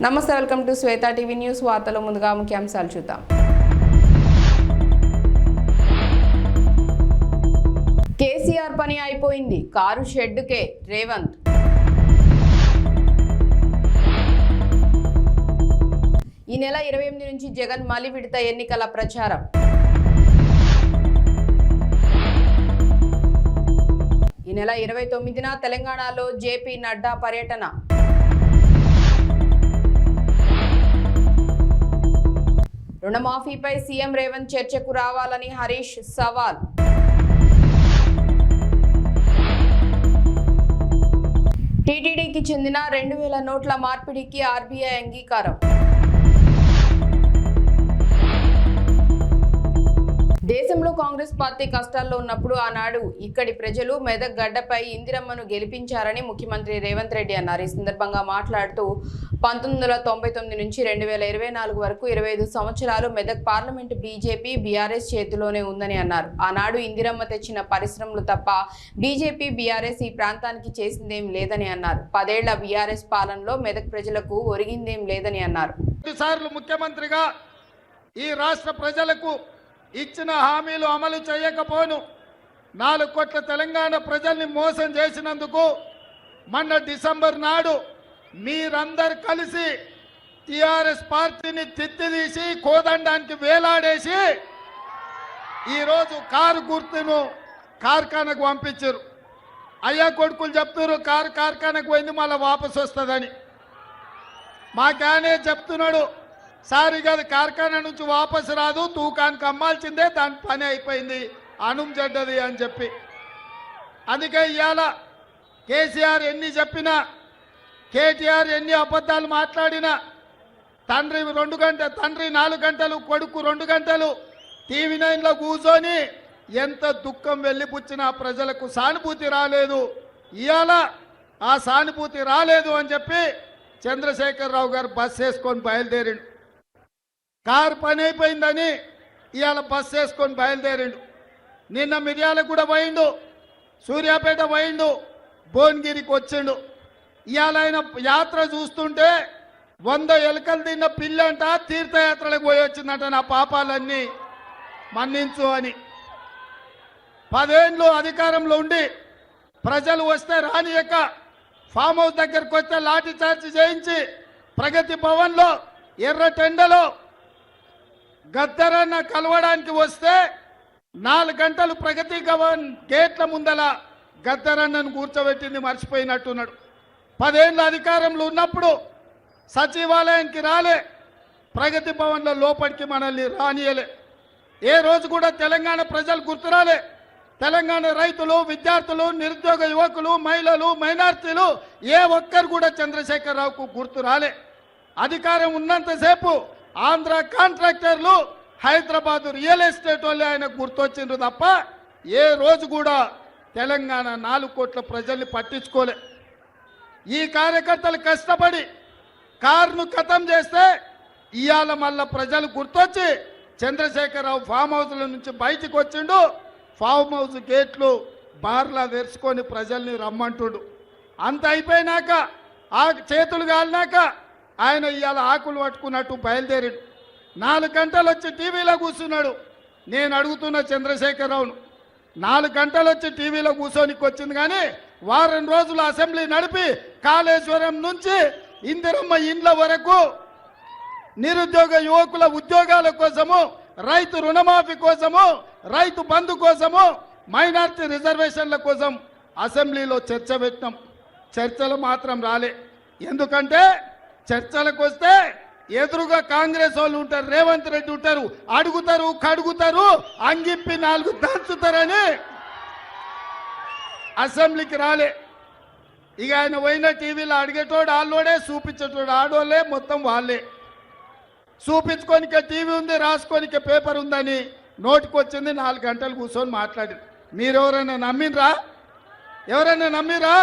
నమస్తే, welcome to Shweta TV news. వార్తలో ముందుగా ముఖ్యాంశాలు చూద్దాం. కేసీఆర్ పని అయిపోయింది, కారు షెడ్డుకే రేవంత్. ఈ నెల 28 నుంచి జగన్ మలి విడత ఎన్నికల ప్రచారం. ఈ నెల 29న తెలంగాణలో జేపీ నడ్డా పర్యటన. రుణమాఫీపై సీఎం రేవంత్ చర్చకు రావాలని హరీష్ సవాల్. టీటీడీకి చెందిన 2000 నోట్ల మార్పిడికి ఆర్బీఐ అంగీకారం. దేశంలో కాంగ్రెస్ పార్టీ కష్టాల్లో ఉన్నప్పుడు ఆనాడు ఇక్కడి ప్రజలు మెదక్ గడ్డపై ఇందిరమ్మను గెలిపించారని ముఖ్యమంత్రి రేవంత్ రెడ్డి అన్నారు. ఈ సందర్భంగా మాట్లాడుతూ 1999 నుంచి 2024 వరకు 25 సంవత్సరాలు మెదక్ పార్లమెంటు బీజేపీ బీఆర్ఎస్ చేతిలోనే ఉందని అన్నారు. ఆనాడు ఇందిరమ్మ తెచ్చిన పరిశ్రమలు తప్ప బీజేపీ బీఆర్ఎస్ ఈ ప్రాంతానికి చేసిందేం లేదని అన్నారు. 10 ఏళ్ల బీఆర్ఎస్ పాలనలో మెదక్ ప్రజలకు ఒరిగిందేం లేదని అన్నారు. ముఖ్యమంత్రిగా ఈ రాష్ట్ర ప్రజలకు ఇచ్చిన హామీలు అమలు చేయకపోను 4 కోట్ల తెలంగాణ ప్రజల్ని మోసం చేసినందుకు మొన్న డిసెంబర్ నాడు మీరందరూ కలిసి టిఆర్ఎస్ పార్టీని తిత్తిదీసి కోదండానికి వేలాడేసి ఈరోజు కారు గుర్తును కార్ఖానకు పంపించారు. అయ్యా కొడుకులు చెప్తున్నారు కారు కార్ఖానకు పోయింది మళ్ళీ వాపసు వస్తుందని. మాకానే చెప్తున్నాడు సార్ ఇక కార్ఖానా నుంచి వాపసు రాదు, తూకానికి అమ్మాల్సిందే, దాని పని అయిపోయింది, అనుం చెడ్డది అని చెప్పి. అందుకే ఇవాళ కేసీఆర్ ఎన్ని చెప్పినా, కేటీఆర్ ఎన్ని అబద్ధాలు మాట్లాడినా, తండ్రి 4 గంటలు కొడుకు 2 గంటలు టీవీ 9లో కూర్చొని ఎంత దుఃఖం వెళ్ళిపుచ్చినా ప్రజలకు సానుభూతి రాలేదు. ఇవాళ ఆ సానుభూతి రాలేదు అని చెప్పి చంద్రశేఖరరావు గారు బస్ వేసుకొని బయలుదేరిండు. కారు పని అయిపోయిందని ఇవాళ బస్ వేసుకొని బయలుదేరిండు. నిన్న మిర్యాలగూడ పోయిండు, సూర్యాపేట పోయిండు, భువనగిరికి వచ్చిండు. ఇవాళ ఆయన యాత్ర చూస్తుంటే 100 ఎలుకలు తిన్న పిల్లంట తీర్థయాత్రలకు పోయి వచ్చిందంట. నా పాపాలన్నీ మన్నించు అని. 10 ఏళ్ళు అధికారంలో ఉండి ప్రజలు వస్తే రానియక ఫామ్ హౌస్ దగ్గరకు వస్తే లాఠీ చార్జ్ చేయించి ప్రగతి భవన్లో ఎర్రటెండలో గద్దరన్న కలవడానికి వస్తే 4 గంటలు ప్రగతి భవన్ గేట్ల ముందల గద్దరన్నను కూర్చోబెట్టింది మర్చిపోయినట్టున్నాడు. 10 ఏళ్ళ అధికారంలో ఉన్నప్పుడు సచివాలయానికి రాలే, ప్రగతి భవన్లో లోపలికి మనల్ని రానియలే. ఏ రోజు కూడా తెలంగాణ ప్రజలు గుర్తురాలే. తెలంగాణ రైతులు, విద్యార్థులు, నిరుద్యోగ యువకులు, మహిళలు, మైనార్టీలు ఏ ఒక్కరు కూడా చంద్రశేఖరరావుకు గుర్తు రాలే. అధికారం ఉన్నంతసేపు ఆంధ్ర కాంట్రాక్టర్లు, హైదరాబాద్ రియల్ ఎస్టేట్ వాళ్ళు ఆయన గుర్తొచ్చిండ్రు తప్ప ఏ రోజు కూడా తెలంగాణ 4 కోట్ల ప్రజల్ని పట్టించుకోలే. ఈ కార్యకర్తలు కష్టపడి కారును ఖతం చేస్తే ఇవాళ మళ్ళా ప్రజలు గుర్తొచ్చి చంద్రశేఖరరావు ఫామ్ హౌస్ల నుంచి బయటికి వచ్చిండు. ఫామ్ హౌస్ గేట్లు బార్లా తెరుచుకొని ప్రజల్ని రమ్మంటుడు. అంత అయిపోయినాక ఆ చేతులు కాలినాక ఆయన ఇవాళ ఆకులు పట్టుకున్నట్టు బయలుదేరాడు. 4 గంటలు వచ్చి టీవీలో కూర్చున్నాడు. నేను అడుగుతున్న చంద్రశేఖరరావును, 4 గంటలు వచ్చి టీవీలో కూర్చోనికి వచ్చింది కానీ వారం రోజులు అసెంబ్లీ నడిపి కాళేశ్వరం నుంచి ఇందిరమ్మ ఇండ్ల వరకు నిరుద్యోగ యువకుల ఉద్యోగాల కోసము, రైతు రుణమాఫీ కోసము, రైతు బంధు కోసము, మైనార్టీ రిజర్వేషన్ల కోసం అసెంబ్లీలో చర్చ పెట్టినాం. చర్చలు మాత్రం రాలే. ఎందుకంటే చర్చలకు వస్తే ఎదురుగా కాంగ్రెస్ వాళ్ళు ఉంటారు, రేవంత్ రెడ్డి ఉంటారు, అడుగుతారు, కడుగుతారు, అంగిప్పి 4 దంచుతారని అసెంబ్లీకి రాలే. ఇక ఆయన పోయిన టీవీలో అడిగేటోడు ఆళ్ళోడే, చూపించేటోడు ఆడోళ్ళే, మొత్తం వాళ్ళే. చూపించుకోనికే టీవీ ఉంది, రాసుకోనికే పేపర్ ఉందని నోటికొచ్చింది 4 గంటలు కూర్చొని మాట్లాడింది. మీరెవరైనా నమ్మినరా? ఎవరైనా నమ్మిరా?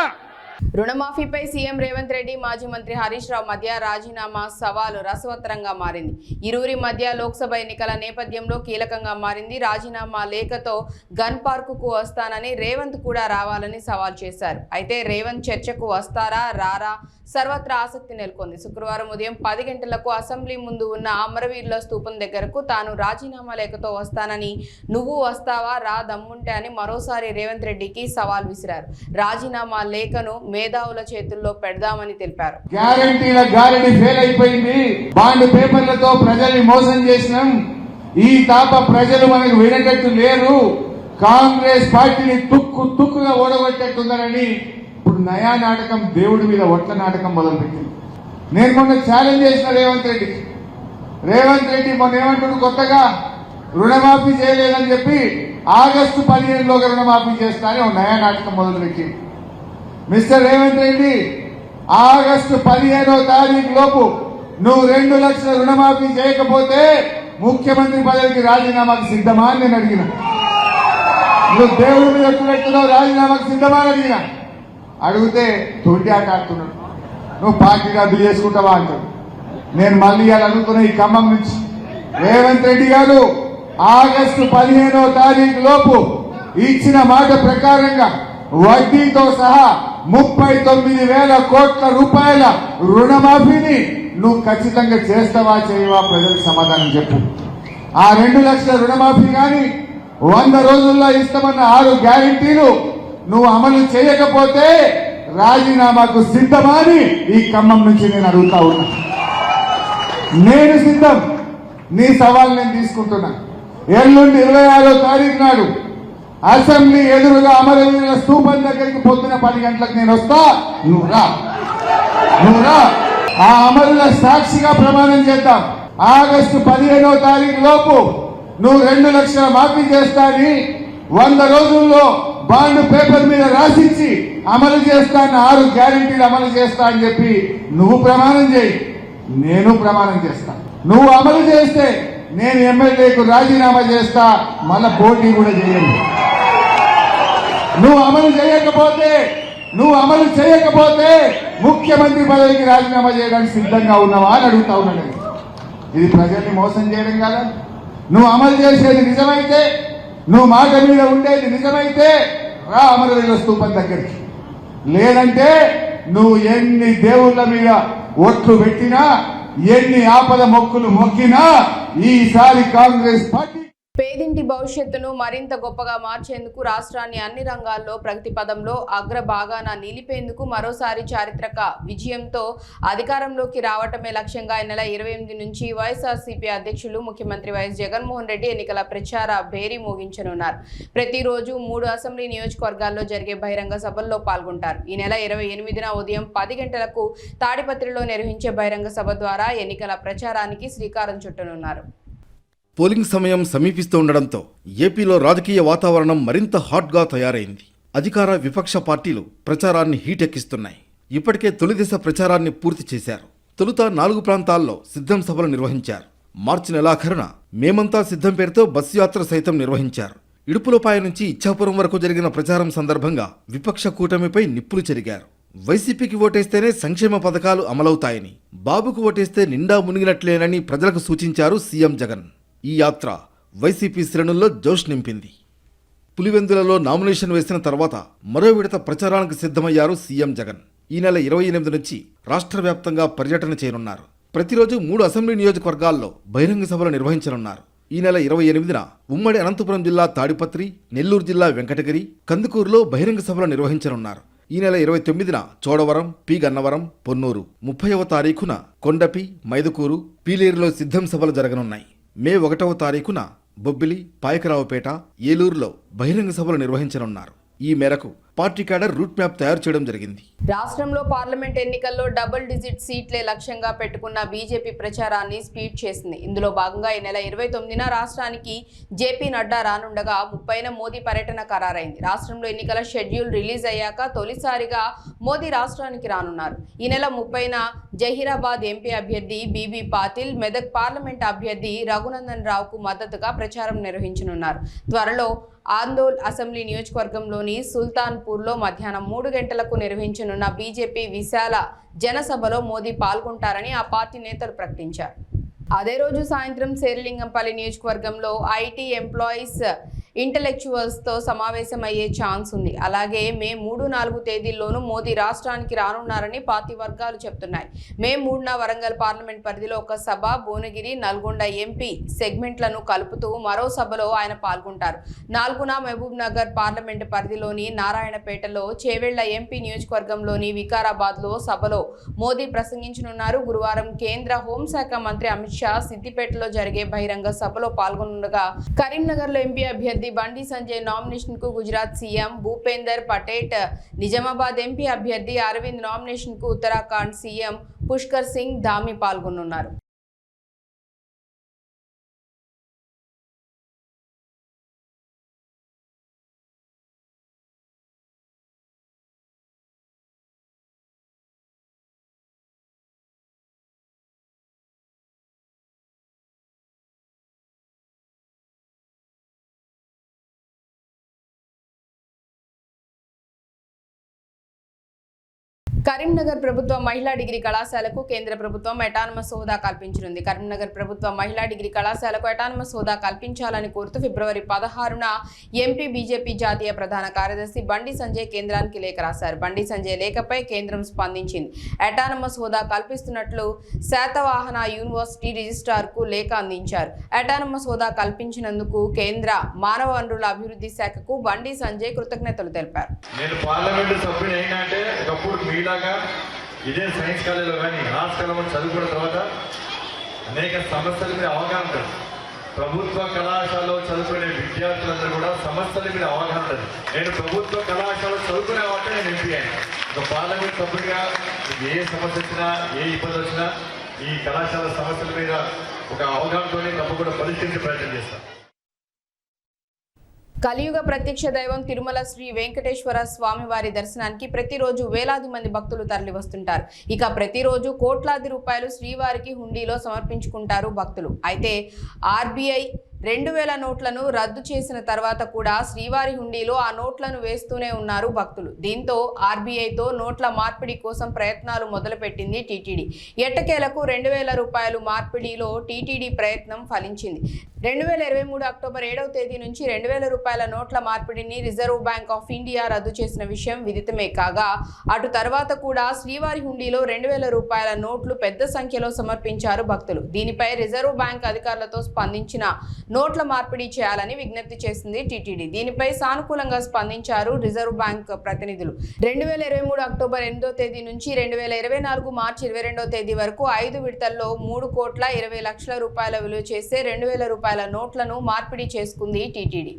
రుణమాఫీపై సీఎం రేవంత్ రెడ్డి మాజీ మంత్రి హరీష్ రావు మధ్య రాజీనామా సవాలు రసవత్తరంగా మారింది. ఇరువురి మధ్య లోక్సభ ఎన్నికల నేపథ్యంలో కీలకంగా మారింది. రాజీనామా లేఖతో గన్ పార్కుకు వస్తానని రేవంత్ కూడా రావాలని సవాల్ చేశారు. అయితే రేవంత్ చర్చకు వస్తారా రారా సర్వత్రా ఆసక్తి నెలకొంది. శుక్రవారం ఉదయం 10 గంటలకు అసెంబ్లీ ముందు ఉన్న అమరవీరుల స్తూపం దగ్గరకు తాను రాజీనామా లేఖతో వస్తానని, నువ్వు వస్తావా రా దమ్ముంటే అని మరోసారి రేవంత్ రెడ్డికి సవాల్ విసిరారు. రాజీనామా లేఖను మేధావుల చేతుల్లో పెడదామని తెలిపారు. గ్యారెంటీ ఫెయిల్ అయిపోయింది. బాండ్ పేపర్లతో ప్రజల్ని మోసం చేసినాం. ఈ తాప ప్రజలు మనకు వినేటట్టు లేరు. కాంగ్రెస్ పార్టీని తుక్కుగా ఓడగొట్టేట్టున్నారని ఇప్పుడు నయా నాటకం, దేవుడి మీద ఒట్ల నాటకం మొదలుపెట్టింది. నేను మొన్న ఛాలెంజ్ చేసిన రేవంత్ రెడ్డి మొన్న ఏమంటున్నాడు, కొత్తగా రుణమాఫీ చేయలేదని చెప్పి ఆగస్టు 15లోగా రుణమాఫీ చేస్తా అని ఒక నయా నాటకం మొదలుపెట్టింది. మిస్టర్ రేవంత్ రెడ్డి, ఆగస్టు 15వ తారీఖు లోపు నువ్వు 2 లక్షల రుణమాఫీ చేయకపోతే ముఖ్యమంత్రి పదవికి రాజీనామాకు సిద్ధమా అని నేను అడిగిన. నువ్వు దేవుడి మీద ఎట్టున్నావు, రాజీనామాకు సిద్ధమా అని అడిగిన. అడిగితే తొండి ఆట ఆడుతున్నాడు. నువ్వు పార్టీ రద్దు చేసుకుంటావా అంటాడు. నేను మళ్ళీ ఇవాళ అడుగుతున్నా ఈ ఖమ్మం నుంచి, రేవంత్ రెడ్డి గారు ఆగస్టు 15వ తారీఖు లోపు ఇచ్చిన మాట ప్రకారంగా వడ్డీతో సహా 39,000 కోట్ల రూపాయల రుణమాఫీని నువ్వు ఖచ్చితంగా చేస్తావా చేయవా ప్రజలకు సమాధానం చెప్పు. ఆ 2 లక్షల రుణమాఫీ కానీ 100 రోజుల్లో ఇస్తామన్న 6 గ్యారెంటీలు నువ్వు అమలు చేయకపోతే రాజీనామాకు సిద్ధమా అని ఈ ఖమ్మం నుంచి నేను అడుగుతా ఉన్నా. నేను సిద్ధం. నీ సవాల్ నేను తీసుకుంటున్నా. ఎల్లుండి 26వ తారీఖు నాడు అసెంబ్లీ ఎదురుగా అమరవీరుల స్తూపం దగ్గరికి పొద్దున 10 గంటలకు నేను వస్తా. నువ్వు రా. ఆ అమరుల సాక్షిగా ప్రమాణం చేద్దాం. ఆగస్టు 15వ తారీఖు లోపు నువ్వు 2 లక్షల మాఫీ చేస్తా అని 100 రోజుల్లో బాండ్ పేపర్ మీద రాసిచ్చి అమలు చేస్తా, 6 గ్యారెంటీలు అమలు చేస్తా అని చెప్పి నువ్వు ప్రమాణం చేయి, నేను ప్రమాణం చేస్తా. నువ్వు అమలు చేస్తే నేను ఎమ్మెల్యేకు రాజీనామా చేస్తా, మళ్ళా పోటీ కూడా చేయను. నువ్వు అమలు చేయకపోతే ముఖ్యమంత్రి పదవికి రాజీనామా చేయడానికి సిద్ధంగా ఉన్నావా అని అడుగుతా ఉన్నాను. ఇది ప్రజల్ని మోసం చేయడం కదా. నువ్వు అమలు చేసేది నిజమైతే, నువ్వు మాట మీద ఉండేది నిజమైతే రా అమరవీరుల స్తూపం దగ్గరికి. లేదంటే నువ్వు ఎన్ని దేవుళ్ళ మీద ఒట్లు పెట్టినా, ఎన్ని ఆపద మొక్కులు మొక్కినా ఈసారి కాంగ్రెస్ పార్టీ పేదింటి భవిష్యత్తును మరింత గొప్పగా మార్చేందుకు రాష్ట్రాన్ని అన్ని రంగాల్లో ప్రగతి పదంలో అగ్రభాగాన నిలిపేందుకు మరోసారి చారిత్రక విజయంతో అధికారంలోకి రావటమే లక్ష్యంగా ఈ నెల 28 నుంచి వైఎస్ఆర్సీపీ అధ్యక్షులు ముఖ్యమంత్రి వైఎస్ జగన్మోహన్ రెడ్డి ఎన్నికల ప్రచార భేరీ మోగించనున్నారు. ప్రతిరోజు 3 అసెంబ్లీ నియోజకవర్గాల్లో జరిగే బహిరంగ సభల్లో పాల్గొంటారు. ఈ నెల 28న ఉదయం 10 గంటలకు తాడిపత్రిలో నిర్వహించే బహిరంగ సభ ద్వారా ఎన్నికల ప్రచారానికి శ్రీకారం చుట్టనున్నారు. పోలింగ్ సమయం సమీపిస్తూ ఉండడంతో ఏపీలో రాజకీయ వాతావరణం మరింత హాట్గా తయారైంది. అధికార విపక్ష పార్టీలు ప్రచారాన్ని హీటెక్కిస్తున్నాయి. ఇప్పటికే తొలి దశ ప్రచారాన్ని పూర్తి చేశారు. తొలుత 4 ప్రాంతాల్లో సిద్ధం సభలు నిర్వహించారు. మార్చి నెలాఖరున మేమంతా సిద్ధం పేరుతో బస్సు యాత్ర సైతం నిర్వహించారు. ఇడుపులపాయ నుంచి ఇచ్చాపురం వరకు జరిగిన ప్రచారం సందర్భంగా విపక్ష కూటమిపై నిప్పులు చెరిగారు. వైసీపీకి ఓటేస్తేనే సంక్షేమ పథకాలు అమలవుతాయని, బాబుకు ఓటేస్తే నిండా మునిగినట్లేనని ప్రజలకు సూచించారు సీఎం జగన్. ఈ యాత్ర వైసీపీ శ్రేణుల్లో జోష్ నింపింది. పులివెందులలో నామినేషన్ వేసిన తర్వాత మరో విడత ప్రచారానికి సిద్ధమయ్యారు సీఎం జగన్. ఈ నెల 28 నుంచి రాష్ట్ర వ్యాప్తంగా పర్యటన చేయనున్నారు. ప్రతిరోజు 3 అసెంబ్లీ నియోజకవర్గాల్లో బహిరంగ సభలు నిర్వహించనున్నారు. ఈ నెల 28న ఉమ్మడి అనంతపురం జిల్లా తాడిపత్రి, నెల్లూరు జిల్లా వెంకటగిరి, కందుకూరులో బహిరంగ సభలు నిర్వహించనున్నారు. ఈ నెల 29న చోడవరం, పి గన్నవరం, పొన్నూరు, 30వ తారీఖున కొండపి, మైదుకూరు, పీలేరులో సిద్ధం సభలు జరగనున్నాయి. మే 1వ తారీఖున బొబ్బిలి, పాయకరావుపేట, ఏలూరులో బహిరంగ సభలు నిర్వహించనున్నారు. ఈ మేరకు పార్టీ క్యాడర్ రూట్ మ్యాప్ తయారు చేయడం జరిగింది. రాష్ట్రంలో పార్లమెంట్ ఎన్నికల్లో డబుల్ డిజిట్ సీట్లే లక్ష్యంగా పెట్టుకున్న బీజేపీ ప్రచారాన్ని స్పీడ్ చేసింది. ఇందులో భాగంగా ఈ నెల 29న రాష్ట్రానికి జేపీ నడ్డా రానుండగా 30న మోదీ పర్యటన ఖరారైంది. రాష్ట్రంలో ఎన్నికల షెడ్యూల్ రిలీజ్ అయ్యాక తొలిసారిగా మోదీ రాష్ట్రానికి రానున్నారు. ఈ నెల 30న జహీరాబాద్ ఎంపీ అభ్యర్థి బీబీ పాటిల్, మెదక్ పార్లమెంట్ అభ్యర్థి రఘునందన్ రావుకు మద్దతుగా ప్రచారం నిర్వహించనున్నారు. త్వరలో ఆందోళ్ అసెంబ్లీ నియోజకవర్గంలోని సుల్తాన్ షాజహాన్పూర్లో మధ్యాహ్నం 3 గంటలకు నిర్వహించనున్న బీజేపీ విశాల జనసభలో మోదీ పాల్గొంటారని ఆ పార్టీ నేతలు ప్రకటించారు. అదే రోజు సాయంత్రం శేరిలింగంపల్లి నియోజకవర్గంలో ఐటీ ఎంప్లాయీస్ ఇంటెలెక్చువల్స్తో సమావేశమయ్యే ఛాన్స్ ఉంది. అలాగే మే 3-4 తేదీల్లోనూ మోదీ రాష్ట్రానికి రానున్నారని పార్టీ వర్గాలు చెప్తున్నాయి. మే 3న వరంగల్ పార్లమెంట్ పరిధిలో ఒక సభ, భువనగిరి, నల్గొండ ఎంపీ సెగ్మెంట్లను కలుపుతూ మరో సభలో ఆయన పాల్గొంటారు. 4న మహబూబ్ నగర్ పార్లమెంట్ పరిధిలోని నారాయణపేటలో, చేవెళ్ల ఎంపీ నియోజకవర్గంలోని వికారాబాద్లో సభలో మోదీ ప్రసంగించనున్నారు. గురువారం కేంద్ర హోంశాఖ మంత్రి అమిత్ షా సిద్దిపేటలో జరిగే బహిరంగ సభలో పాల్గొనగా, కరీంనగర్లో ఎంపీ అభ్యర్థి బండి సంజయ్ నామినేషన్ కు గుజరాత్ సీఎం భూపేందర్ పటేల్, నిజామాబాద్ ఎంపీ అభ్యర్థి అరవింద్ నామినేషన్ కు ఉత్తరాఖండ్ సీఎం పుష్కర్ సింగ్ ధామి పాల్గొనున్నారు. కరీంనగర్ ప్రభుత్వ మహిళా డిగ్రీ కళాశాలకు కేంద్ర ప్రభుత్వం అటానమస్ హోదా కల్పించనుంది. కరీంనగర్ ప్రభుత్వ మహిళా డిగ్రీ కళాశాలకు అటానమస్ హోదా కల్పించాలని కోరుతూ ఫిబ్రవరి 16న ఎంపీ బీజేపీ జాతీయ ప్రధాన కార్యదర్శి బండి సంజయ్ కేంద్రానికి లేఖ రాశారు. బండి సంజయ్ లేఖపై కేంద్రం స్పందించింది. అటానమస్ హోదా కల్పిస్తున్నట్లు శాతవాహన యూనివర్సిటీ రిజిస్ట్రార్కు లేఖ అందించారు. అటానమస్ హోదా కల్పించినందుకు కేంద్ర మానవ వనరుల అభివృద్ధి శాఖకు బండి సంజయ్ కృతజ్ఞతలు తెలిపారు. ఇదే సైన్స్ కాలేజీలో కానీ ఆర్ట్స్ కాలేజీలో చదువుకున్న తర్వాత అనేక సమస్యల మీద అవగాహన ఉంటుంది. ప్రభుత్వ కళాశాలలో చదువుకునే విద్యార్థులందరూ కూడా సమస్యల మీద అవగాహన ఉంటుంది. నేను ప్రభుత్వ కళాశాలలో చదువుకునే వాటి నేను ఎంపీ అయ్యాను. ఒక పార్లమెంట్ సభ్యుడిగా ఏ సమస్య వచ్చినా, ఏ ఇబ్బంది వచ్చినా ఈ కళాశాల సమస్యల మీద ఒక అవగాహనతోనే తప్పకుండా పరిష్కరించే ప్రయత్నం చేస్తాను. కలియుగ ప్రత్యక్ష దైవం తిరుమల శ్రీ వెంకటేశ్వర స్వామి వారి దర్శనానికి ప్రతిరోజు వేలాది మంది భక్తులు తరలి వస్తుంటారు. ఇక ప్రతిరోజు కోట్లాది రూపాయలు శ్రీవారికి హుండీలో సమర్పించుకుంటారు భక్తులు. అయితే ఆర్బీఐ 2000 నోట్లను రద్దు చేసిన తర్వాత కూడా శ్రీవారి హుండీలో ఆ నోట్లను వేస్తూనే ఉన్నారు భక్తులు. దీంతో ఆర్బీఐతో నోట్ల మార్పిడి కోసం ప్రయత్నాలు మొదలుపెట్టింది టీటీడీ. ఎట్టకేలకు 2000 రూపాయలు మార్పిడిలో టీటీడీ ప్రయత్నం ఫలించింది. 2023 అక్టోబర్ 7వ తేదీ నుంచి 2000 రూపాయల నోట్ల మార్పిడిని రిజర్వ్ బ్యాంక్ ఆఫ్ ఇండియా రద్దు చేసిన విషయం విదితమే కాగా, అటు తర్వాత కూడా శ్రీవారి హుండీలో 2000 రూపాయల నోట్లు పెద్ద సంఖ్యలో సమర్పించారు భక్తులు. దీనిపై రిజర్వ్ బ్యాంక్ అధికారులతో స్పందించిన నోట్ల మార్పిడి చేయాలని విజ్ఞప్తి చేసింది టీటీడీ. దీనిపై సానుకూలంగా స్పందించారు రిజర్వ్ బ్యాంక్ ప్రతినిధులు. 2023 అక్టోబర్ 8వ తేదీ నుంచి 2024 మార్చి 22వ తేదీ వరకు 5 విడతల్లో 3,20,00,000 రూపాయల విలువ చేసే 2000 రూపాయల నోట్లను మార్పిడి చేసుకుంది టీటీడీ.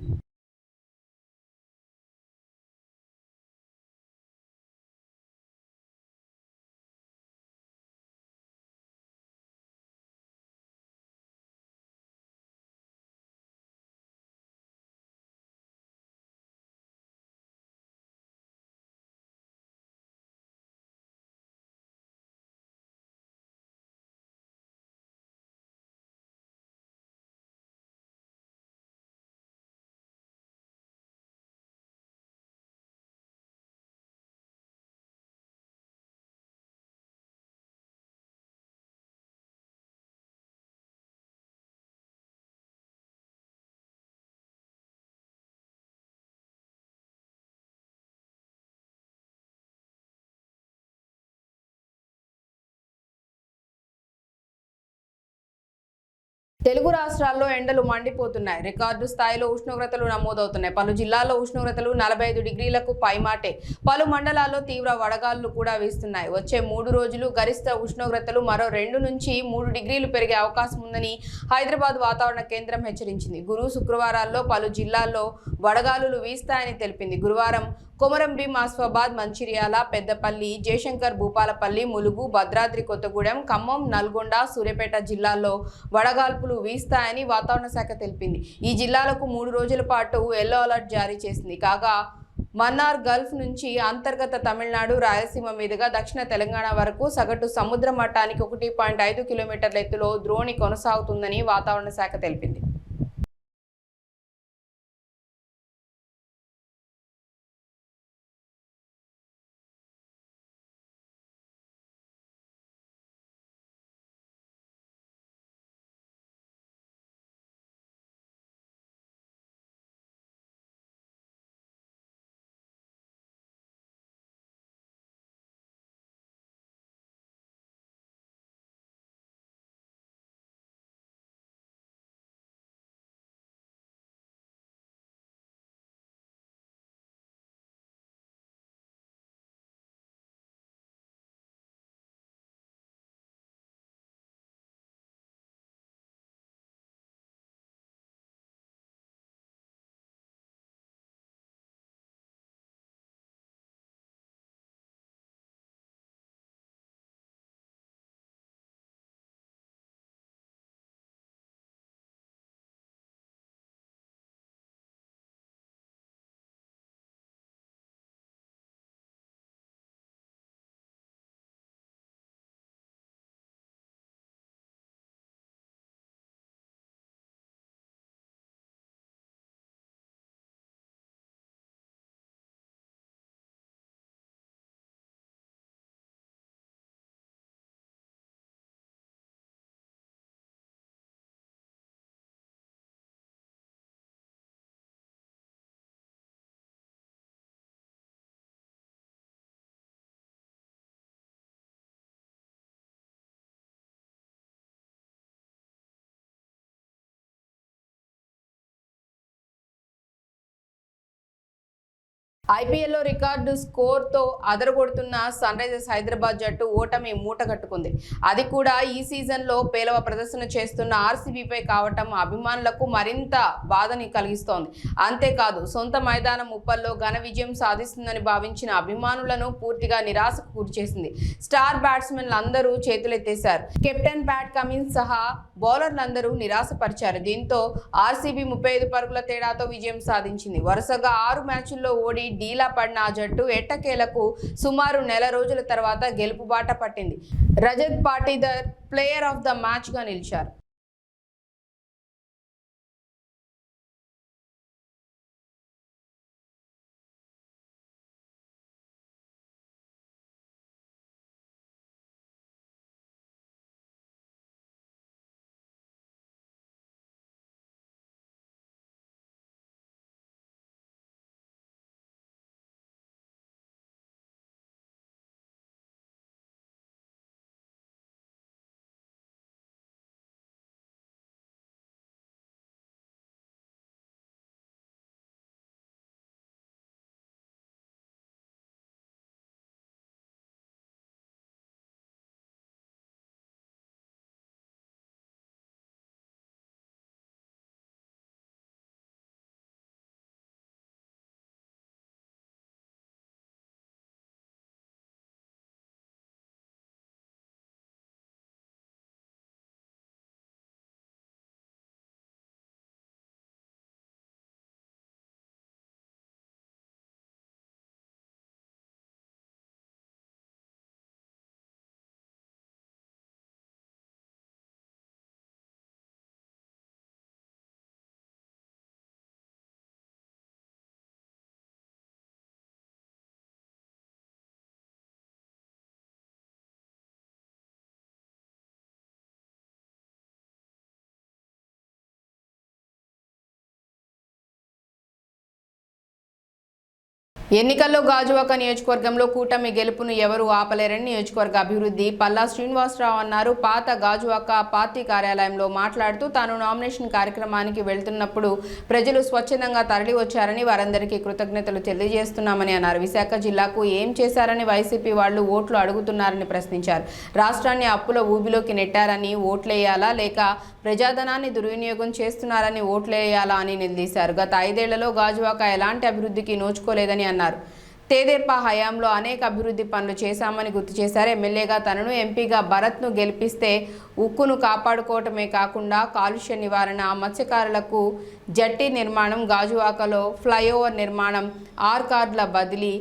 తెలుగు రాష్ట్రాల్లో ఎండలు మండిపోతున్నాయి. రికార్డు స్థాయిలో ఉష్ణోగ్రతలు నమోదవుతున్నాయి. పలు జిల్లాల్లో ఉష్ణోగ్రతలు 45 డిగ్రీలకు పైమాటే. పలు మండలాల్లో తీవ్ర వడగాళ్లు కూడా వీస్తున్నాయి. వచ్చే 3 రోజులు గరిష్ట ఉష్ణోగ్రతలు మరో 2 నుంచి 3 డిగ్రీలు పెరిగే అవకాశం ఉందని హైదరాబాద్ వాతావరణ కేంద్రం హెచ్చరించింది. గురు శుక్రవారాల్లో పలు జిల్లాల్లో వడగాలులు వీస్తాయని తెలిపింది. గురువారం కొమరంభీం, ఆసిఫాబాద్, మంచిర్యాల, పెద్దపల్లి, జయశంకర్, భూపాలపల్లి, ములుగు, భద్రాద్రి కొత్తగూడెం, ఖమ్మం, నల్గొండ, సూర్యాపేట జిల్లాల్లో వడగాల్పులు వీస్తాయని వాతావరణ శాఖ తెలిపింది. ఈ జిల్లాలకు 3 రోజుల పాటు ఎల్లో అలర్ట్ జారీ చేసింది. కాగా మన్నార్ గల్ఫ్ నుంచి అంతర్గత తమిళనాడు, రాయలసీమ మీదుగా దక్షిణ తెలంగాణ వరకు సగటు సముద్ర మట్టానికి 1.5 కిలోమీటర్ల ఎత్తులో ద్రోణి కొనసాగుతుందని వాతావరణ శాఖ తెలిపింది. ఐపీఎల్లో రికార్డు స్కోర్తో అదరగొడుతున్న సన్ రైజర్స్ హైదరాబాద్ జట్టు ఓటమి మూటగట్టుకుంది. అది కూడా ఈ సీజన్లో పేలవ ప్రదర్శన చేస్తున్న ఆర్సీబీపై కావటం అభిమానులకు మరింత బాధని కలిగిస్తోంది. అంతేకాదు సొంత మైదానం ఉప్పల్లో ఘన విజయం సాధిస్తుందని భావించిన అభిమానులను పూర్తిగా నిరాశకు గురిచేసింది. స్టార్ బ్యాట్స్మెన్లు అందరూ చేతులెత్తేశారు. కెప్టెన్ ప్యాట్ కమిన్స్ సహా బౌలర్లందరూ నిరాశపరిచారు. దీంతో ఆర్సీబీ 35 పరుగుల తేడాతో విజయం సాధించింది. వరుసగా 6 మ్యాచ్ల్లో ఓడి డీలా పడిన ఆ జట్టు ఎట్టకేలకు సుమారు నెల రోజుల తర్వాత గెలుపు బాట పట్టింది. Rajat Patidar player of the match గా నిలిచారు. ఎన్నికల్లో గాజువాక నియోజకవర్గంలో కూటమి గెలుపును ఎవరూ ఆపలేరని నియోజకవర్గ అభివృద్ధి పల్లా శ్రీనివాసరావు అన్నారు. పాత గాజువాక పార్టీ కార్యాలయంలో మాట్లాడుతూ తాను నామినేషన్ కార్యక్రమానికి వెళ్తున్నప్పుడు ప్రజలు స్వచ్ఛందంగా తరలి వచ్చారని వారందరికీ కృతజ్ఞతలు తెలియజేస్తున్నామని అన్నారు. విశాఖ జిల్లాకు ఏం చేశారని వైసీపీ వాళ్లు ఓట్లు అడుగుతున్నారని ప్రశ్నించారు. రాష్ట్రాన్ని అప్పుల ఊబిలోకి నెట్టారని ఓట్లేయాలా లేక ప్రజాధనాన్ని దుర్వినియోగం చేస్తున్నారని ఓట్లేయాలా అని నిలదీశారు. గత 5 ఏళ్లలో గాజువాక ఎలాంటి అభివృద్ధికి నోచుకోలేదని అన్నారు. తెదేపా హయాంలో అనేక అభివృద్ధి పనులు చేశామని గుర్తు చేశారు. ఎమ్మెల్యేగా తనను, ఎంపీగా భరత్ను గెలిపిస్తే ఉక్కును కాపాడుకోవటమే కాకుండా కాలుష్య నివారణ, మత్స్యకారులకు జట్టి నిర్మాణం, గాజువాకలో ఫ్లైఓవర్ నిర్మాణం, ఆర్ కార్డుల బదిలీ,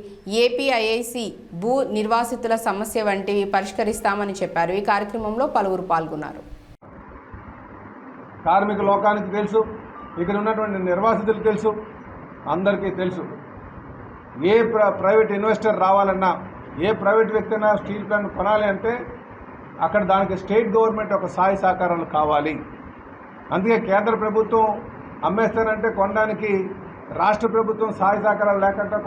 ఏపీఐఐసి భూ నిర్వాసితుల సమస్య వంటివి పరిష్కరిస్తామని చెప్పారు. ఈ కార్యక్రమంలో పలువురు పాల్గొన్నారు. కార్మిక లోకానికి తెలుసు, ఇక్కడ ఉన్నటువంటి నిర్వాసితులకు తెలుసు, అందరికీ తెలుసు. ఏ ప్రైవేట్ ఇన్వెస్టర్ రావాలన్నా, ఏ ప్రైవేట్ వ్యక్తి అయినా స్టీల్ ప్లాంట్ కొనాలి అంటే అక్కడ దానికి స్టేట్ గవర్నమెంట్ ఒక సహాయ సహకారాలు కావాలి. అందుకే కేంద్ర ప్రభుత్వం అమ్మేస్తానంటే కొనడానికి రాష్ట్ర ప్రభుత్వం సహాయ సహకారాలు లేకుండా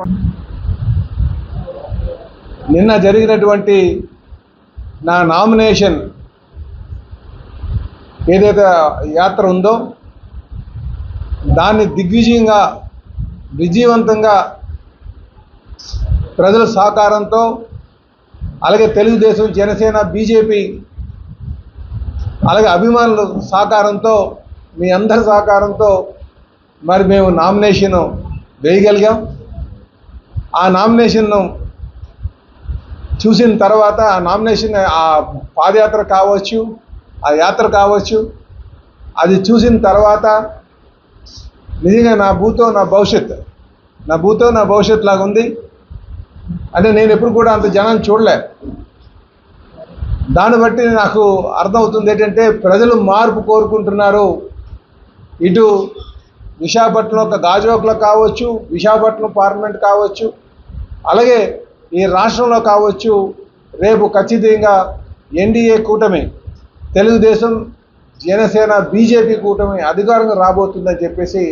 నిన్న జరిగినటువంటి నా నామినేషన్ ఏదైతే యాత్ర ఉందో దాన్ని దిగ్విజయంగా, విజయవంతంగా ప్రజల సహకారంతో, అలాగే తెలుగుదేశం, జనసేన, బీజేపీ, అలాగే అభిమానుల సహకారంతో, మీ అందరి సహకారంతో మరి మేము నామినేషన్ వేయగలిగాం. ఆ నామినేషన్ను చూసిన తర్వాత ఆ నామినేషన్, ఆ పాదయాత్ర కావచ్చు, ఆ యాత్ర కావచ్చు, అది చూసిన తర్వాత నిజంగా నా భూతో నా భవిష్యత్ లాగా ఉంది. అంటే నేను ఎప్పుడు కూడా అంత జనాన్ని చూడలే. దాన్ని బట్టి నాకు అర్థమవుతుంది ఏంటంటే ప్రజలు మార్పు కోరుకుంటున్నారు. ఇటు విశాఖపట్నంలో ఒక గాజువాకలో కావచ్చు, విశాఖపట్నం పార్లమెంట్ కావచ్చు, అలాగే ఈ రాష్ట్రంలో కావచ్చు, రేపు ఖచ్చితంగా ఎన్డీఏ కూటమి, తెలుగుదేశం, జనసేన, బీజేపీ కూటమి అధికారంగా రాబోతుందని చెప్పేసి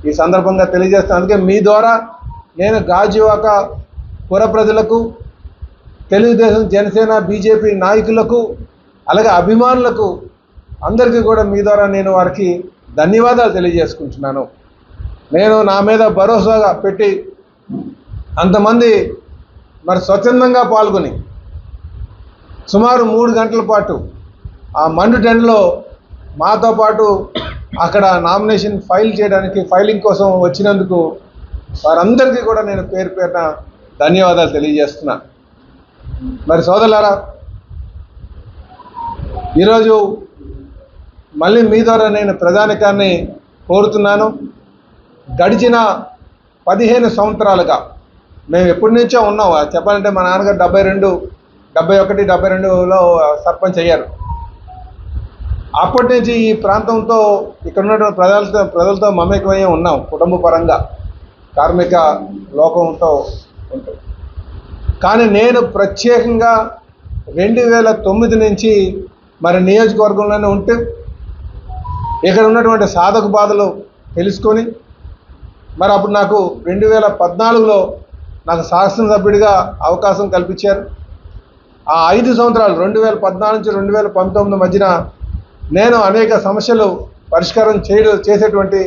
ఈ సందర్భంగా తెలియజేస్తాను. అందుకే మీ ద్వారా నేను గాజువాక పుర ప్రజలకు, తెలుగుదేశం, జనసేన, బీజేపీ నాయకులకు, అలాగే అభిమానులకు అందరికీ కూడా మీ ద్వారా నేను వారికి ధన్యవాదాలు తెలియజేసుకుంటున్నాను. నేను నా మీద భరోసాగా పెట్టి అంతమంది మరి స్వచ్ఛందంగా పాల్గొని సుమారు 3 గంటల పాటు ఆ మండు టెంట్లో మాతో పాటు అక్కడ నామినేషన్ ఫైలింగ్ కోసం వచ్చినందుకు వారందరికీ కూడా నేను పేరు పేరున ధన్యవాదాలు తెలియజేస్తున్నా. మరి సోదరులారా, ఈరోజు మళ్ళీ మీ ద్వారా నేను ప్రజానికాన్ని కోరుతున్నాను. గడిచిన 15 సంవత్సరాలుగా మేము ఎప్పటి నుంచో ఉన్నాం. చెప్పాలంటే మా నాన్నగారు 72లో సర్పంచ్ అయ్యారు. అప్పటి నుంచి ఈ ప్రాంతంతో ఇక్కడ ఉన్నటువంటి ప్రజలతో మమేకమయ్యే ఉన్నాం. కుటుంబ పరంగా కార్మిక లోకంతో ఉంటాం. కానీ నేను ప్రత్యేకంగా 2009 నుంచి మరి నియోజకవర్గంలోనే ఉంటూ ఇక్కడ ఉన్నటువంటి సాధక బాధలు తెలుసుకొని మరి అప్పుడు నాకు 2014లో నాకు శాసనసభ్యుడిగా అవకాశం కల్పించారు. ఆ 5 సంవత్సరాలు 2014 నుంచి 2019 మధ్యన నేను అనేక సమస్యలు పరిష్కారం చేసేటువంటి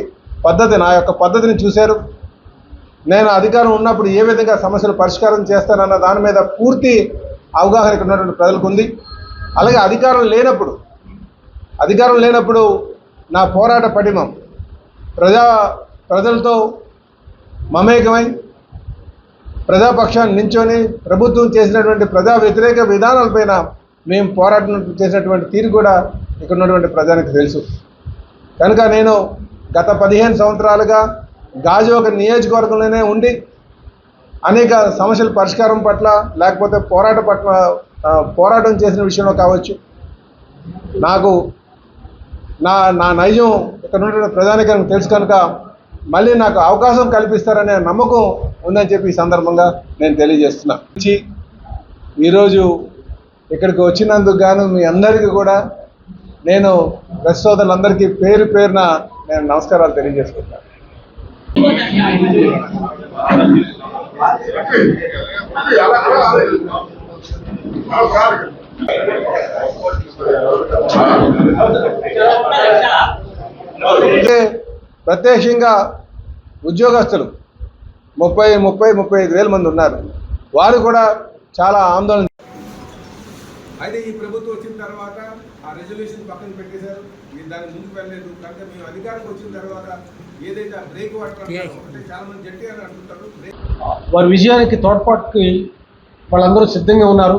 పద్ధతి, నా యొక్క పద్ధతిని చూశారు. నేను అధికారం ఉన్నప్పుడు ఏ విధంగా సమస్యలు పరిష్కారం చేస్తానన్న దాని మీద పూర్తి అవగాహన ఇక్కడ ఉన్నటువంటి ప్రజలకు ఉంది. అలాగే అధికారం లేనప్పుడు నా పోరాట పటిమం ప్రజలతో మమేకమై ప్రజాపక్షాన్ని నించొని ప్రభుత్వం చేసినటువంటి ప్రజా వ్యతిరేక విధానాలపైన మేము పోరాటం చేసినటువంటి తీరు కూడా ఇక్కడ ఉన్నటువంటి ప్రజానికి తెలుసు. కనుక నేను గత 15 సంవత్సరాలుగా గాజువాక నియోజకవర్గంలోనే ఉండి అనేక సమస్యల పరిష్కారం పట్ల లేకపోతే పోరాటం చేసిన విషయంలో కావచ్చు, నాకు నా నైజం ఇక్కడ ఉన్నటువంటి ప్రజానికానికి తెలుసు. కనుక మళ్ళీ నాకు అవకాశం కల్పిస్తారనే నమ్మకం ఉందని చెప్పి ఈ సందర్భంగా నేను తెలియజేస్తున్నా. ఈరోజు ఇక్కడికి వచ్చినందుకు గాను మీ అందరికీ కూడా నేను ప్రెస్ సోదరులందరికీ పేరు పేరున నేను నమస్కారాలు తెలియజేసుకుంటాను. ప్రత్యక్షంగా ఉద్యోగస్తులు 35 వేల మంది ఉన్నారు. వారు కూడా చాలా ఆందోళన. అయితే ఈ ప్రభుత్వం వచ్చిన తర్వాత ఆ రెజల్యూషన్ పక్కన పెట్టేశారు. మీరు దాన్ని ముందుకు వెళ్ళలేదు. కనుక మేము అధికారంకి వచ్చిన తర్వాత ఏదైతే ఆ బ్రేక్ వాటర్ అంటే చాలా మంది జట్టి అని అంటుంటారు. వారి విజయానికి తోడ్పాటుకి వాళ్ళందరూ సిద్ధంగా ఉన్నారు.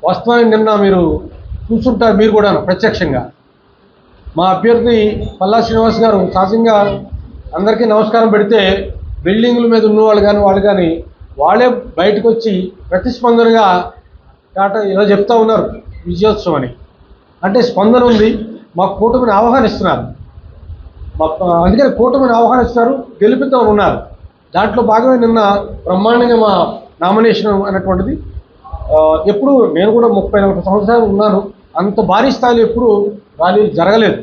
వాస్తవానికి నిన్న మీరు చూస్తుంటారు, మీరు కూడా ప్రత్యక్షంగా మా అభ్యర్థి పల్లా శ్రీనివాస్ గారు సహజంగా అందరికీ నమస్కారం పెడితే బిల్డింగుల మీద ఉన్నవాళ్ళు కానీ వాళ్ళే బయటకు వచ్చి ప్రతిస్పందనగా ఇలా చెప్తా ఉన్నారు విజయోత్సవం అని. అంటే స్పందన ఉంది, మా కూటమిని ఆహ్వానిస్తున్నారు. అందుకని కూటమిని ఆహ్వానిస్తున్నారు, గెలిపిద్దామని ఉన్నారు. దాంట్లో భాగమే నిన్న బ్రహ్మాండంగా మా నామినేషన్ అనేటువంటిది ఎప్పుడు నేను కూడా 34 సంవత్సరాలు ఉన్నాను, అంత భారీ స్థాయిలో ఎప్పుడు ర్యాలీ జరగలేదు,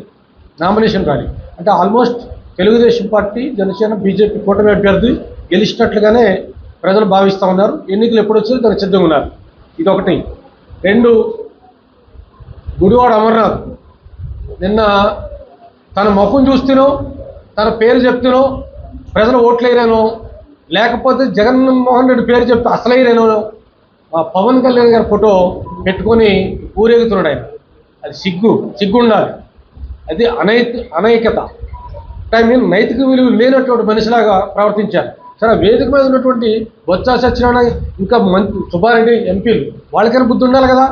నామినేషన్ ర్యాలీ. అంటే almost Telugu Desam party, Janasena, BJP కూటమి అభ్యర్థి గెలిచినట్లుగానే ప్రజలు భావిస్తూ ఉన్నారు. ఎన్నికలు ఎప్పుడు వచ్చారో దానికి సిద్ధంగా ఉన్నారు. ఇదొకటి. 2, గుడివాడ అమర్నాథ్ నిన్న తన ముఖం చూస్తేనో తన పేరు చెప్తేనో ప్రజలు ఓట్లేరేనో, లేకపోతే జగన్మోహన్ రెడ్డి పేరు చెప్తే అసలైరేనో పవన్ కళ్యాణ్ గారి ఫోటో పెట్టుకొని ఊరేగుతున్నాడు ఆయన. అది సిగ్గు ఉండాలి. అది అనైక్యత. నైతిక విలువలు లేనటువంటి మనిషిలాగా ప్రవర్తించారు. సరే, వేదిక మీద ఉన్నటువంటి బొత్స సత్యనారాయణ ఇంకా సుబ్బారెడ్డి ఎంపీలు వాళ్ళకైనా బుద్ధి ఉండాలి కదా.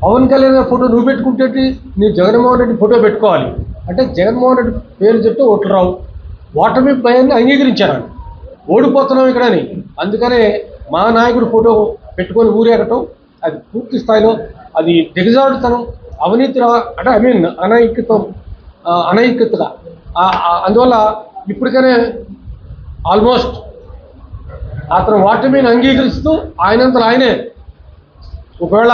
పవన్ కళ్యాణ్ ఫోటో నువ్వు పెట్టుకుంటే నీ జగన్మోహన్ రెడ్డి ఫోటో పెట్టుకోవాలి. అంటే జగన్మోహన్ రెడ్డి పేరు చెప్తే ఓట్లు రావు. ఓటమి భయాన్ని అంగీకరించారు. ఓడిపోతున్నాం ఇక్కడని. అందుకనే మా నాయకుడు ఫోటో పెట్టుకొని ఊరేగటం అది పూర్తి స్థాయిలో అది దిగజారుడుతనం, అవినీతి, అంటే అనైక్యతగా. అందువల్ల ఇప్పటికనే ఆల్మోస్ట్ అతను ఓటమిని అంగీకరిస్తూ ఆయనంతలో ఆయనే ఒకవేళ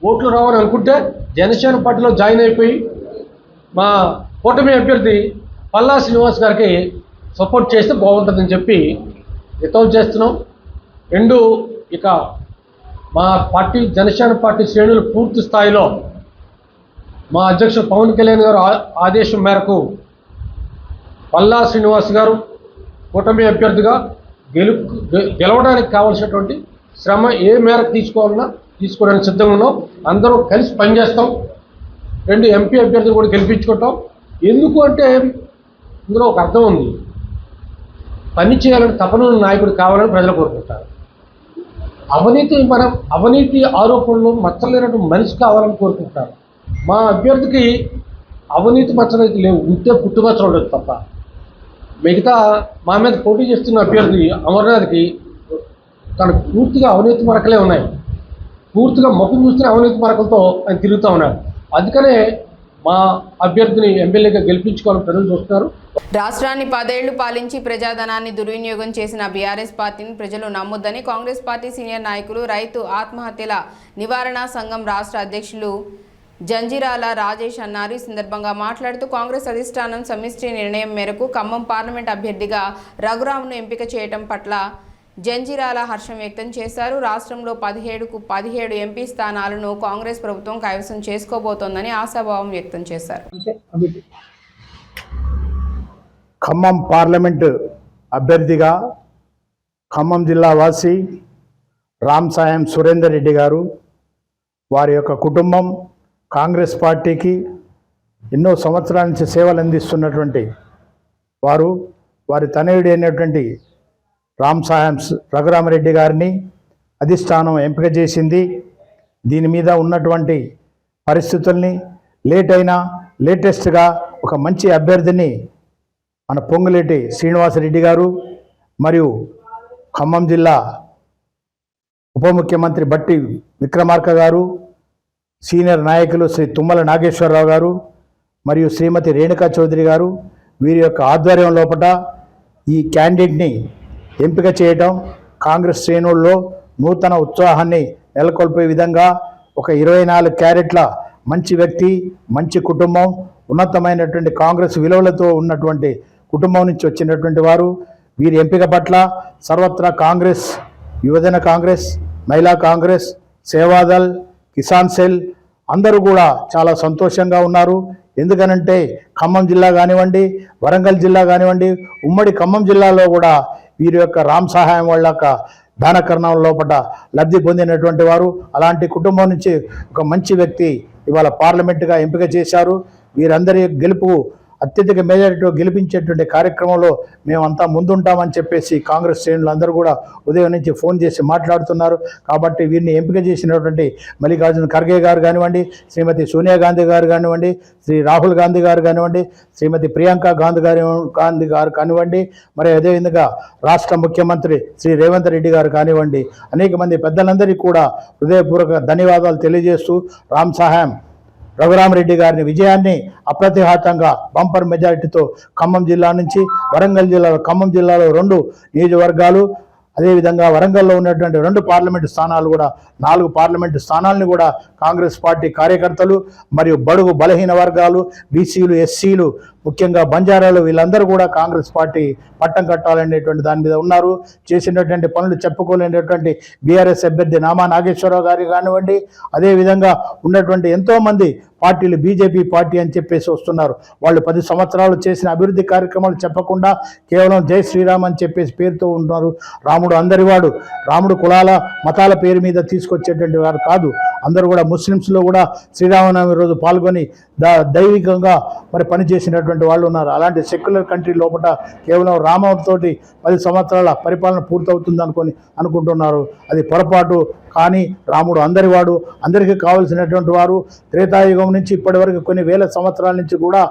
ఓట్లు రావని అనుకుంటే జనసేన పార్టీలో జాయిన్ అయిపోయి మా కూటమి అభ్యర్థి పల్లా శ్రీనివాస్ గారికి సపోర్ట్ చేస్తే బాగుంటుందని చెప్పి రిక్వెస్ట్ చేస్తున్నాం. 2, ఇక మా పార్టీ జనసేన పార్టీ శ్రేణులు పూర్తి స్థాయిలో మా అధ్యక్షుడు పవన్ కళ్యాణ్ గారు ఆదేశం మేరకు పల్లా శ్రీనివాస్ గారు కూటమి అభ్యర్థిగా గెలవడానికి కావాల్సినటువంటి శ్రమ ఏ మేరకు తీసుకోవాలన్నా తీసుకోవడానికి సిద్ధంగా ఉన్నాం. అందరూ కలిసి పనిచేస్తాం. 2 ఎంపీ అభ్యర్థులు కూడా గెలిపించుకుంటాం. ఎందుకు అంటే ఇందులో ఒక అర్థం ఉంది. పని చేయాలని తపన నాయకుడు కావాలని ప్రజలు కోరుకుంటారు. అవినీతి ఆరోపణలు మచ్చలేనటువంటి మనిషి కావాలని కోరుకుంటారు. మా అభ్యర్థికి అవినీతి మచ్చలు అయితే లేవు, ఉంటే పుట్టుమచ్చలు ఉండదు తప్ప. మిగతా మా మీద పోటీ చేస్తున్న అభ్యర్థి అమర్నాథ్కి తనకు పూర్తిగా అవినీతి మరకలే ఉన్నాయి. పూర్తిగా ముఖం చూస్తున్న అవినీతి మరకలతో ఆయన తిరుగుతూ ఉన్నారు. అందుకనే మా అభ్యర్థిని ఎమ్మెల్యేగా గెలిపించుకోవాలని ప్రజలు చూస్తున్నారు. రాష్ట్రాన్ని 10 ఏళ్లు పాలించి ప్రజాధనాన్ని దుర్వినియోగం చేసిన బీఆర్ఎస్ పార్టీని ప్రజలు నమ్మొద్దని కాంగ్రెస్ పార్టీ సీనియర్ నాయకులు రైతు ఆత్మహత్యల నివారణ సంఘం రాష్ట్ర అధ్యక్షులు జంజిరాల రాజేష్ అన్నారు. ఈ సందర్భంగా మాట్లాడుతూ కాంగ్రెస్ అధిష్టానం సమిష్టి నిర్ణయం మేరకు ఖమ్మం పార్లమెంట్ అభ్యర్థిగా రఘురామ్ను ఎంపిక చేయడం పట్ల జంజిరాల హర్షం వ్యక్తం చేశారు. రాష్ట్రంలో 17కు 17 ఎంపీ స్థానాలను కాంగ్రెస్ ప్రభుత్వం కైవసం చేసుకోబోతోందని ఆశాభావం వ్యక్తం చేశారు. ఖమ్మం పార్లమెంటు అభ్యర్థిగా ఖమ్మం జిల్లా వాసి రామ్ సాయం సురేందర్ రెడ్డి గారు, వారి యొక్క కుటుంబం కాంగ్రెస్ పార్టీకి ఎన్నో సంవత్సరాల నుంచి సేవలు అందిస్తున్నటువంటి వారు, వారి తనయుడు అయినటువంటి రామ్ సాయం రఘురామరెడ్డి గారిని అధిష్టానం ఎంపిక చేసింది. దీని మీద ఉన్నటువంటి పరిస్థితుల్ని లేటెస్ట్గా ఒక మంచి అభ్యర్థిని మన పొంగులేటి శ్రీనివాసరెడ్డి గారు మరియు ఖమ్మం జిల్లా ఉప ముఖ్యమంత్రి బట్టి విక్రమార్క గారు, సీనియర్ నాయకులు శ్రీ తుమ్మల నాగేశ్వరరావు గారు మరియు శ్రీమతి రేణుకా చౌదరి గారు, వీరి యొక్క ఆధ్వర్యం లోపల ఈ క్యాండిడేట్ని ఎంపిక చేయడం కాంగ్రెస్ శ్రేణుల్లో నూతన ఉత్సాహాన్ని నెలకొల్పే విధంగా ఒక 24 క్యారెట్ల మంచి వ్యక్తి, మంచి కుటుంబం, ఉన్నతమైనటువంటి కాంగ్రెస్ విలువలతో ఉన్నటువంటి కుటుంబం నుంచి వచ్చినటువంటి వారు. వీరి ఎంపిక పట్ల సర్వత్రా కాంగ్రెస్, యువజన కాంగ్రెస్, మహిళా కాంగ్రెస్, సేవాదల్, కిసాన్ సెల్ అందరూ కూడా చాలా సంతోషంగా ఉన్నారు. ఎందుకనంటే ఖమ్మం జిల్లా కానివ్వండి, వరంగల్ జిల్లా కానివ్వండి, ఉమ్మడి ఖమ్మం జిల్లాలో కూడా వీరి యొక్క రామ్ సహాయం వాళ్ళ యొక్క దానకరణం లోపల లబ్ధి పొందినటువంటి వారు. అలాంటి కుటుంబం నుంచి ఒక మంచి వ్యక్తి ఇవాళ పార్లమెంటుగా ఎంపిక చేశారు. వీరందరి గెలుపు అత్యధిక మెజారిటీతో గెలిపించేటువంటి కార్యక్రమంలో మేమంతా ముందుంటామని చెప్పేసి కాంగ్రెస్ శ్రేణులు అందరూ కూడా ఉదయం నుంచి ఫోన్ చేసి మాట్లాడుతున్నారు. కాబట్టి వీరిని ఎంపిక చేసినటువంటి మల్లికార్జున ఖర్గే గారు కానివ్వండి, శ్రీమతి సోనియా గాంధీ గారు కానివ్వండి, శ్రీ రాహుల్ గాంధీ గారు కానివ్వండి, శ్రీమతి ప్రియాంక గాంధీ గారు కానివ్వండి, మరి అదేవిధంగా రాష్ట్ర ముఖ్యమంత్రి శ్రీ రేవంత్ రెడ్డి గారు కానివ్వండి, అనేక మంది పెద్దలందరికీ కూడా హృదయపూర్వక ధన్యవాదాలు తెలియజేస్తూ రామ్ సహాయం రఘురామరెడ్డి గారిని విజయాన్ని అప్రతిహతంగా బంపర్ మెజారిటీతో ఖమ్మం జిల్లా నుంచి ఖమ్మం జిల్లాలో 2 నియోజకవర్గాలు, అదేవిధంగా వరంగల్లో ఉన్నటువంటి 2 పార్లమెంటు స్థానాలు కూడా 4 పార్లమెంటు స్థానాలను కూడా కాంగ్రెస్ పార్టీ కార్యకర్తలు మరియు బడుగు బలహీన వర్గాలు, బీసీలు, ఎస్సీలు, ముఖ్యంగా బంజారాలు వీళ్ళందరూ కూడా కాంగ్రెస్ పార్టీ పట్టం కట్టాలనేటువంటి దాని మీద ఉన్నారు. చేసినటువంటి పనులు చెప్పుకోలేనటువంటి బీఆర్ఎస్ అభ్యర్థి నామా నాగేశ్వరరావు గారు కానివ్వండి, అదేవిధంగా ఉన్నటువంటి ఎంతోమంది పార్టీలు బీజేపీ పార్టీ అని చెప్పేసి వస్తున్నారు. వాళ్ళు 10 సంవత్సరాలు చేసిన అభివృద్ధి కార్యక్రమాలు చెప్పకుండా కేవలం జై శ్రీరామ్ అని చెప్పేసి పేరుతో ఉంటున్నారు. రాముడు అందరివాడు, రాముడు కులాల మతాల పేరు మీద తీసుకొచ్చేటువంటి వారు కాదు. అందరూ కూడా ముస్లిమ్స్లో కూడా శ్రీరామనవమి రోజు పాల్గొని దైవికంగా మరి పనిచేసినటువంటి వాళ్ళు ఉన్నారు. అలాంటి సెక్యులర్ కంట్రీ లోపల కేవలం రామంతోటి 10 సంవత్సరాల పరిపాలన పూర్తవుతుంది అనుకుంటున్నారు. అది పొరపాటు. కానీ రాముడు అందరివాడు, అందరికీ కావలసినటువంటి వారు. త్రేతాయుగం నుంచి ఇప్పటి వరకు కొన్ని వేల సంవత్సరాల నుంచి కూడా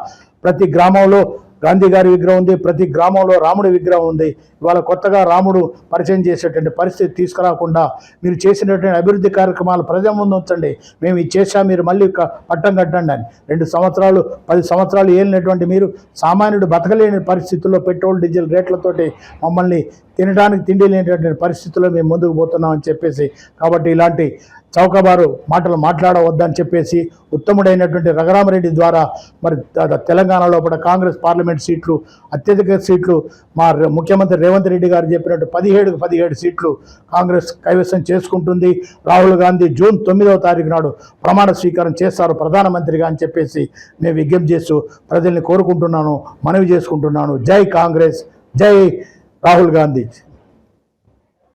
ప్రతి గ్రామంలో గాంధీ గారి విగ్రహం ఉంది, ప్రతి గ్రామంలో రాముడి విగ్రహం ఉంది. ఇవాళ కొత్తగా రాముడు పరిచయం చేసేటువంటి పరిస్థితి తీసుకురాకుండా మీరు చేసినటువంటి అభివృద్ధి కార్యక్రమాలు ప్రజల ముందు ఉంచండి. మేము ఇది చేశాం, మీరు మళ్ళీ పట్టం కట్టండి అని. 2 సంవత్సరాలు 10 సంవత్సరాలు ఏలినటువంటి మీరు సామాన్యుడు బతకలేని పరిస్థితుల్లో పెట్రోల్ డీజిల్ రేట్లతోటి మమ్మల్ని తినడానికి తిండి లేనటువంటి పరిస్థితుల్లో మేము ముందుకు పోతున్నామని చెప్పేసి, కాబట్టి ఇలాంటి చౌకబారు మాటలు మాట్లాడవద్దని చెప్పేసి ఉత్తముడైనటువంటి రఘురామరెడ్డి ద్వారా మరి తెలంగాణలో కూడా కాంగ్రెస్ పార్లమెంట్ సీట్లు అత్యధిక సీట్లు మా ముఖ్యమంత్రి రేవంత్ రెడ్డి గారు చెప్పినట్టు 17కు 17 సీట్లు కాంగ్రెస్ కైవసం చేసుకుంటుంది. రాహుల్ గాంధీ జూన్ 9వ తారీఖు నాడు ప్రమాణ స్వీకారం చేస్తారు ప్రధానమంత్రిగా అని చెప్పేసి నేను విజ్ఞప్తి చేస్తూ ప్రజల్ని కోరుకుంటున్నాను, మనవి చేసుకుంటున్నాను. జై కాంగ్రెస్, జై రాహుల్ గాంధీ.